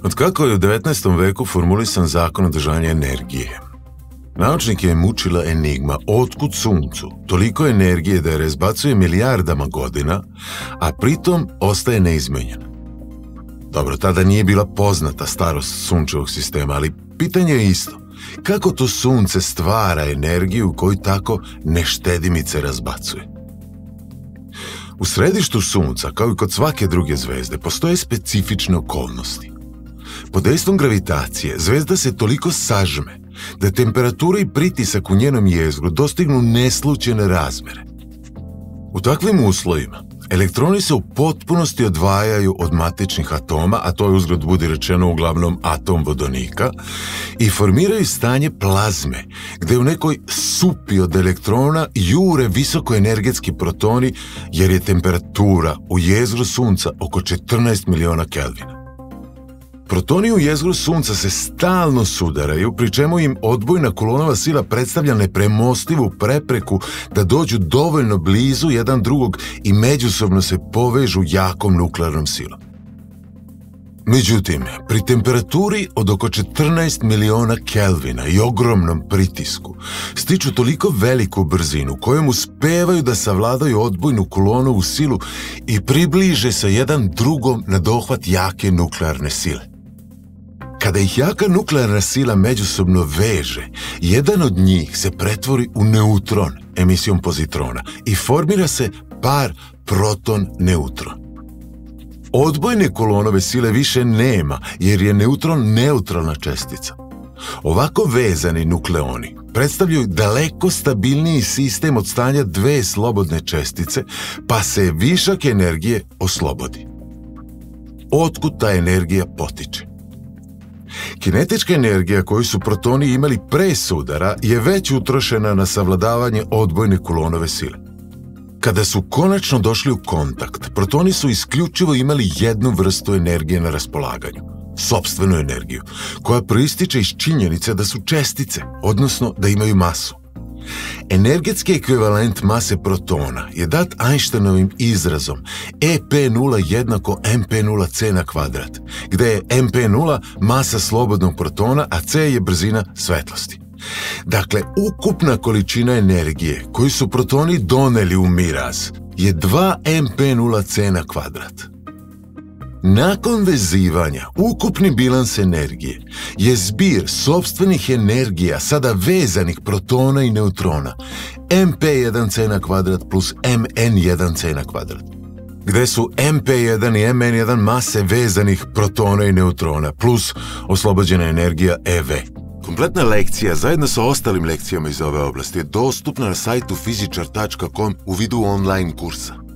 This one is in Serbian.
Otkako je u 19. veku formulisan zakon održanja energije, naučnike je mučila enigma otkud suncu toliko energije da je razbacuje milijardama godina, a pritom ostaje neizmenjena. Dobro, tada nije bila poznata starost sunčevog sistema, ali pitanje je isto. Kako to sunce stvara energiju koju tako neštedimice razbacuje? U središtu sunca, kao i kod svake druge zvezde, postoje specifične okolnosti. Pod dejstvom gravitacije, zvezda se toliko sažme da temperatura i pritisak u njenom jezgru dostignu neslućene razmere. U takvim uslovima, elektroni se u potpunosti odvajaju od matičnih atoma, a to je uzgled budi rečeno uglavnom atom vodonika, i formiraju stanje plazme, gde u nekoj supi od elektrona jure visokoenergetski protoni, jer je temperatura u jezgru sunca oko 14 miliona Kelvina. Protoni u jezgru sunca se stalno sudaraju, pri čemu im odbojna Coulomnova sila predstavlja nepremostivu prepreku da dođu dovoljno blizu jedan drugog i međusobno se povežu jakom nuklearnom silom. Međutim, pri temperaturi od oko 14 miliona Kelvina i ogromnom pritisku stiču toliko veliku brzinu kojom uspevaju da savladaju odbojnu Coulomnovu silu i približe se jedan drugom na dohvat jake nuklearne sile. Kada ih jaka nuklearna sila međusobno veže, jedan od njih se pretvori u neutron emisijom pozitrona i formira se par proton-neutron. Odbojne Coulomnove sile više nema jer je neutron neutralna čestica. Ovako vezani nukleoni predstavljaju daleko stabilniji sistem od stanja dve slobodne čestice, pa se višak energije oslobodi. Otkud ta energija potiče? Kinetička energija koju su protoni imali pre sudara je već utrošena na savladavanje odbojne Coulomnove sile. Kada su konačno došli u kontakt, protoni su isključivo imali jednu vrstu energije na raspolaganju, sopstvenu energiju, koja proističe iz činjenice da su čestice, odnosno da imaju masu. Energetski ekvivalent mase protona je dat Einsteinovim izrazom EP0 jednako MP0C na kvadrat, gde je MP0 masa slobodnog protona, a C je brzina svetlosti. Dakle, ukupna količina energije koju su protoni doneli u miraz je 2 MP0C na kvadrat. Nakon vezivanja, ukupni bilans energije je zbir sopstvenih energija sada vezanih protona i neutrona MP1C na kvadrat plus MN1C na kvadrat, gde su MP1 i MN1 mase vezanih protona i neutrona plus oslobođena energija EV. Kompletna lekcija zajedno sa ostalim lekcijama iz ove oblasti je dostupna na sajtu fizičar.com u vidu online kursa.